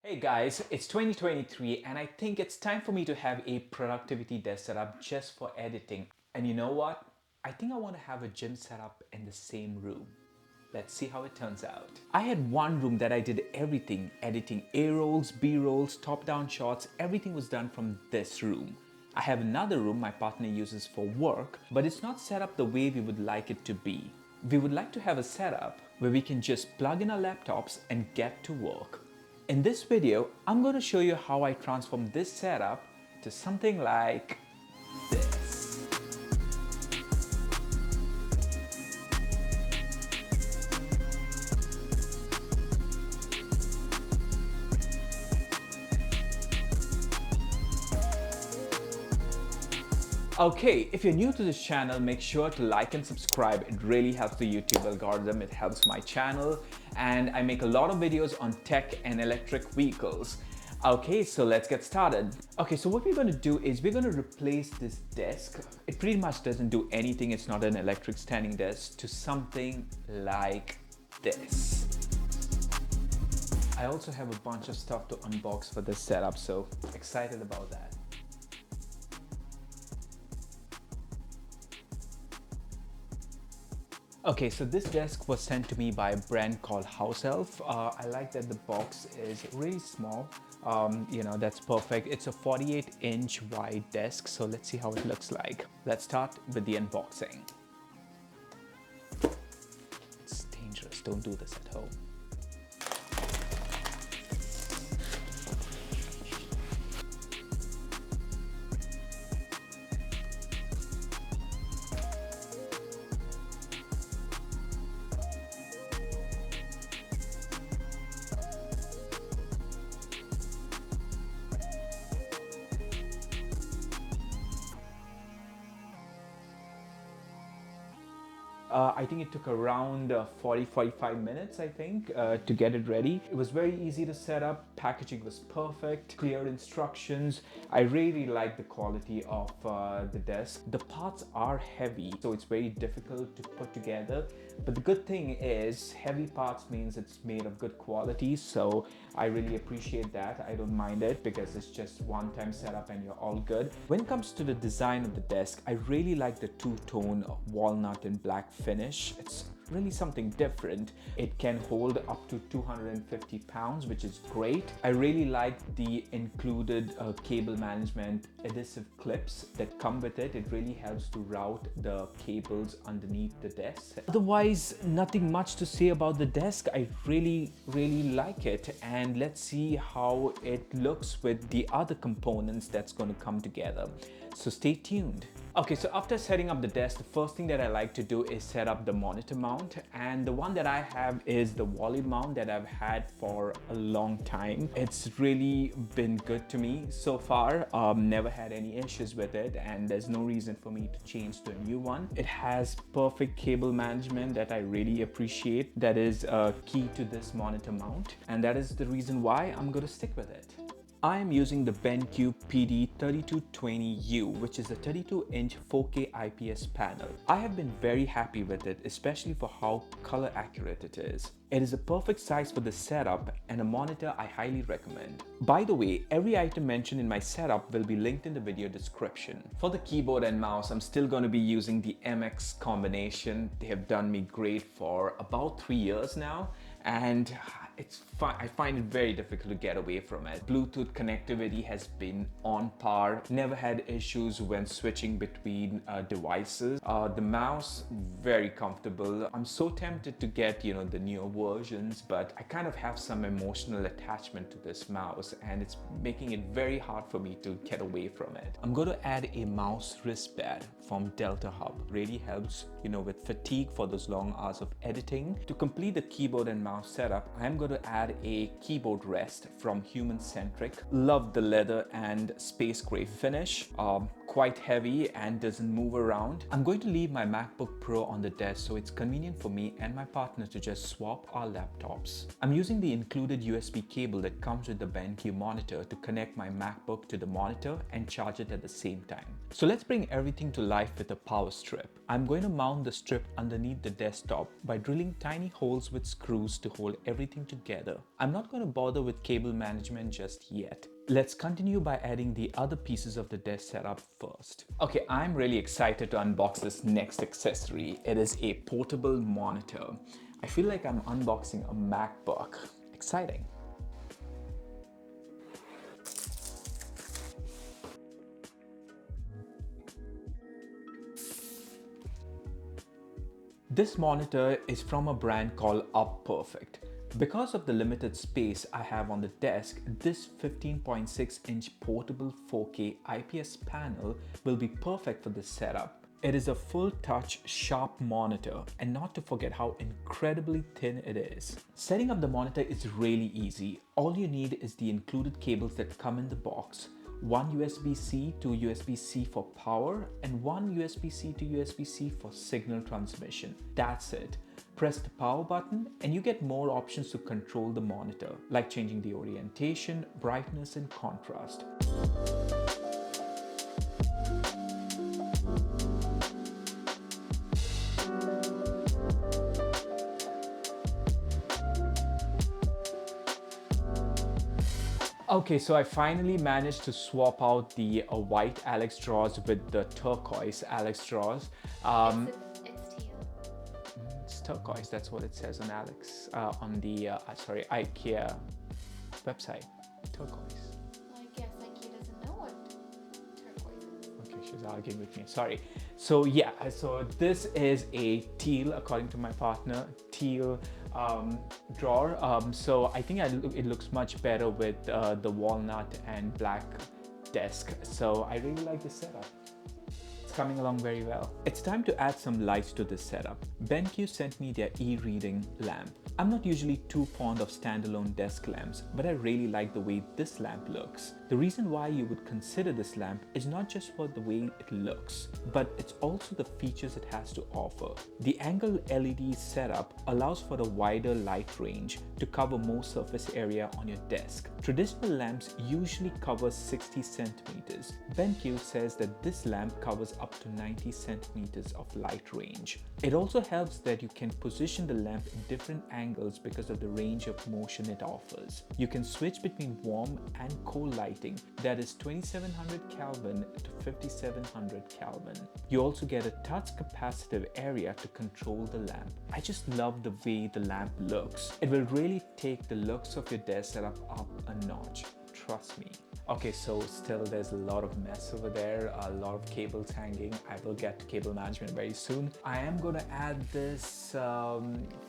Hey guys, it's 2023 and I think it's time for me to have a productivity desk set up just for editing. And you know what? I think I want to have a gym setup in the same room. Let's see how it turns out. I had one room that I did everything, editing A-rolls, B-rolls, top-down shots, everything was done from this room. I have another room my partner uses for work, but it's not set up the way we would like it to be. We would like to have a setup where we can just plug in our laptops and get to work. In this video, I'm going to show you how I transform this setup to something like this. Okay, if you're new to this channel, make sure to like and subscribe. It really helps the YouTube algorithm, it helps my channel, and I make a lot of videos on tech and electric vehicles. Okay, so let's get started. Okay, so what we're going to do is we're going to replace this desk. It pretty much doesn't do anything, it's not an electric standing desk, to something like this. I also have a bunch of stuff to unbox for this setup, so excited about that. Okay, so this desk was sent to me by a brand called 𝐻𝐿. I like that the box is really small. That's perfect. It's a 48-inch wide desk, so let's see how it looks like. Let's start with the unboxing. It's dangerous, don't do this at home. I think it took around 40-45 minutes, I think, to get it ready. It was very easy to set up, packaging was perfect, clear instructions. I really like the quality of the desk. The parts are heavy, so it's very difficult to put together. But the good thing is, heavy parts means it's made of good quality, so I really appreciate that. I don't mind it because it's just one-time setup and you're all good. When it comes to the design of the desk, I really like the two-tone walnut and black finish. It's really something different. It can hold up to 250 pounds, which is great. I really like the included cable management adhesive clips that come with it. It really helps to route the cables underneath the desk. Otherwise, nothing much to say about the desk. I really like it, and let's see how it looks with the other components that's going to come together. So stay tuned. Okay, so after setting up the desk, the first thing that I like to do is set up the monitor mount, and the one that I have is the wall mount that I've had for a long time. It's really been good to me so far. Never had any issues with it, and there's no reason for me to change to a new one. It has perfect cable management that I really appreciate. That is key to this monitor mount, and that is the reason why I'm going to stick with it. I am using the BenQ PD3220U, which is a 32-inch 4K IPS panel. I have been very happy with it, especially for how color accurate it is. It is a perfect size for the setup and a monitor I highly recommend. By the way, every item mentioned in my setup will be linked in the video description. For the keyboard and mouse, I'm still going to be using the MX combination. They have done me great for about 3 years now, and it's fine. I find it very difficult to get away from it. Bluetooth connectivity has been on par. Never had issues when switching between devices. The mouse, very comfortable. I'm so tempted to get, the newer versions, but I kind of have some emotional attachment to this mouse, and it's making it very hard for me to get away from it. I'm going to add a mouse wristband from Delta Hub. Really helps, with fatigue for those long hours of editing. To complete the keyboard and mouse setup, I'm going to add a keyboard rest from Human Centric. Love the leather and space gray finish. quite heavy and doesn't move around. I'm going to leave my MacBook Pro on the desk so it's convenient for me and my partner to just swap our laptops. I'm using the included USB cable that comes with the BenQ monitor to connect my MacBook to the monitor and charge it at the same time. So let's bring everything to life with a power strip. I'm going to mount the strip underneath the desktop by drilling tiny holes with screws to hold everything together. I'm not going to bother with cable management just yet. Let's continue by adding the other pieces of the desk setup first. Okay, I'm really excited to unbox this next accessory. It is a portable monitor. I feel like I'm unboxing a MacBook. Exciting. This monitor is from a brand called Uperfect. Because of the limited space I have on the desk, this 15.6-inch portable 4K IPS panel will be perfect for this setup. It is a full-touch, sharp monitor, and not to forget how incredibly thin it is. Setting up the monitor is really easy. All you need is the included cables that come in the box. One USB-C to USB-C for power and one USB-C to USB-C for signal transmission. That's it. Press the power button and you get more options to control the monitor, like changing the orientation, brightness, and contrast. Okay, so I finally managed to swap out the white Alex drawers with the turquoise Alex drawers. It's teal. It's turquoise, that's what it says on Alex, on the IKEA website. Turquoise. Well, I guess IKEA doesn't know what turquoise is. Okay, she's arguing with me, sorry. So yeah, so this is a teal, according to my partner, teal drawer. So I think it looks much better with the walnut and black desk. So I really like this setup. It's coming along very well. It's time to add some lights to this setup. BenQ sent me their e-reading lamp. I'm not usually too fond of standalone desk lamps, but I really like the way this lamp looks. The reason why you would consider this lamp is not just for the way it looks, but it's also the features it has to offer. The angle LED setup allows for a wider light range to cover more surface area on your desk. Traditional lamps usually cover 60 centimeters. BenQ says that this lamp covers up to 90 centimeters of light range. It also helps that you can position the lamp in different angles because of the range of motion it offers. You can switch between warm and cold lighting, that is 2700 Kelvin to 5700 Kelvin. You also get a touch capacitive area to control the lamp. I just love the way the lamp looks. It will really take the looks of your desk setup up a notch, trust me. Okay, so still there's a lot of mess over there, a lot of cables hanging. I will get to cable management very soon. I am going to add this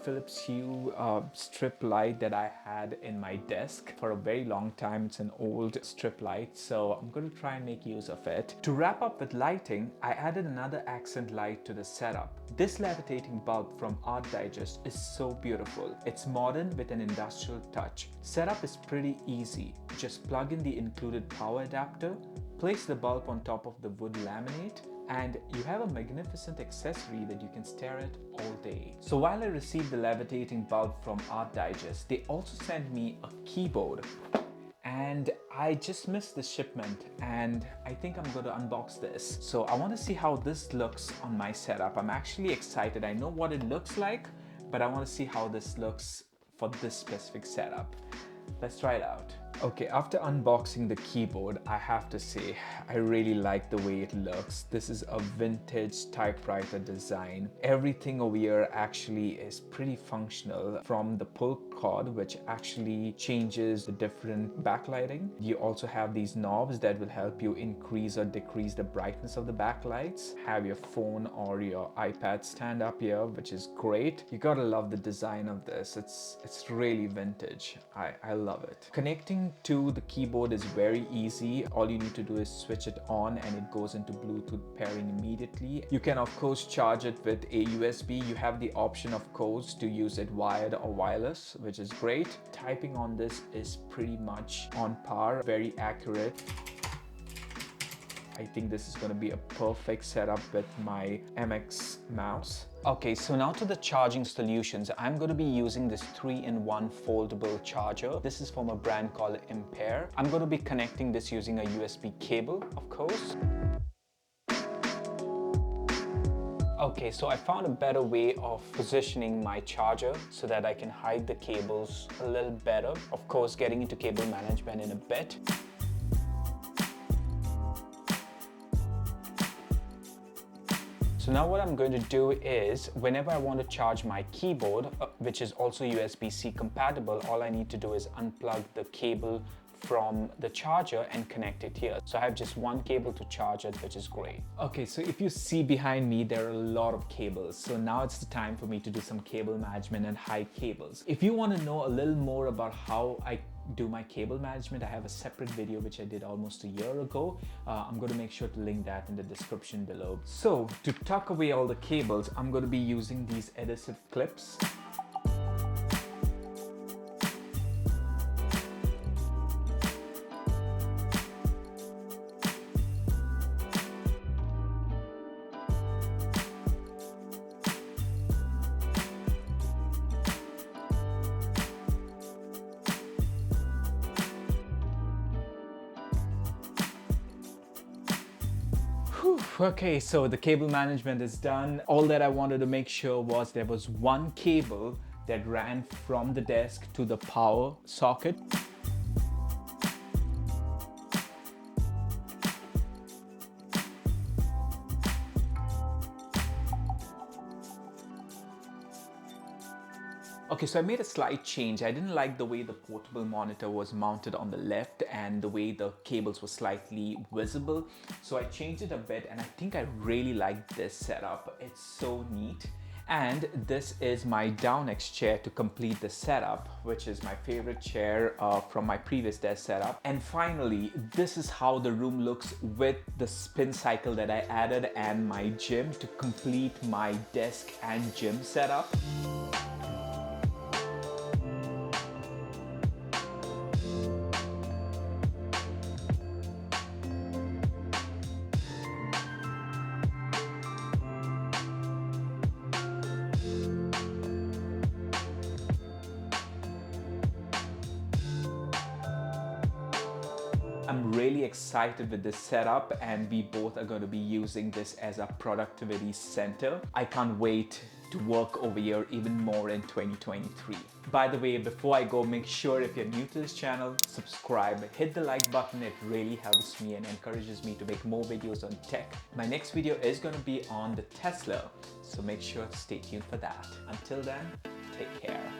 Philips Hue strip light that I had in my desk for a very long time. It's an old strip light, so I'm going to try and make use of it. To wrap up with lighting, I added another accent light to the setup. This levitating bulb from Art Digest is so beautiful. It's modern with an industrial touch. Setup is pretty easy. Just plug in the included power adapter, place the bulb on top of the wood laminate, and you have a magnificent accessory that you can stare at all day. So while I received the levitating bulb from Art Digest, they also sent me a keyboard. And I just missed the shipment and I think I'm going to unbox this. So I want to see how this looks on my setup. I'm actually excited. I know what it looks like, but I want to see how this looks for this specific setup. Let's try it out. Okay, after unboxing the keyboard, I have to say, I really like the way it looks. This is a vintage typewriter design. Everything over here actually is pretty functional, from the pull cord, which actually changes the different backlighting. You also have these knobs that will help you increase or decrease the brightness of the backlights. Have your phone or your iPad stand up here, which is great. You gotta love the design of this. It's really vintage. I love it. Connecting to the keyboard is very easy. All you need to do is switch it on and it goes into Bluetooth pairing immediately. You can of course charge it with a USB. You have the option of course to use it wired or wireless, which is great. Typing on this is pretty much on par, very accurate. I think this is going to be a perfect setup with my MX mouse. Okay, so now to the charging solutions. I'm going to be using this 3-in-1 foldable charger. This is from a brand called Ampere. I'm going to be connecting this using a USB cable, of course. Okay, so I found a better way of positioning my charger so that I can hide the cables a little better. Of course, getting into cable management in a bit. So now what I'm going to do is, whenever I want to charge my keyboard, which is also USB-C compatible, all I need to do is unplug the cable from the charger and connect it here. So I have just one cable to charge it, which is great. Okay, so if you see behind me, there are a lot of cables. So now it's the time for me to do some cable management and hide cables. If you want to know a little more about how I do my cable management, I have a separate video which I did almost a year ago. I'm going to make sure to link that in the description below. So to tuck away all the cables, I'm going to be using these adhesive clips. Okay, so the cable management is done. All that I wanted to make sure was there was one cable that ran from the desk to the power socket. Okay, so I made a slight change. I didn't like the way the portable monitor was mounted on the left and the way the cables were slightly visible. So I changed it a bit and I think I really like this setup. It's so neat. And this is my Down-X chair to complete the setup, which is my favorite chair from my previous desk setup. And finally, this is how the room looks with the spin cycle that I added and my gym to complete my desk and gym setup. I'm really excited with this setup and we both are going to be using this as a productivity center. I can't wait to work over here even more in 2023. By the way, before I go, make sure if you're new to this channel, subscribe, hit the like button. It really helps me and encourages me to make more videos on tech. My next video is going to be on the Tesla, so make sure to stay tuned for that. Until then, take care.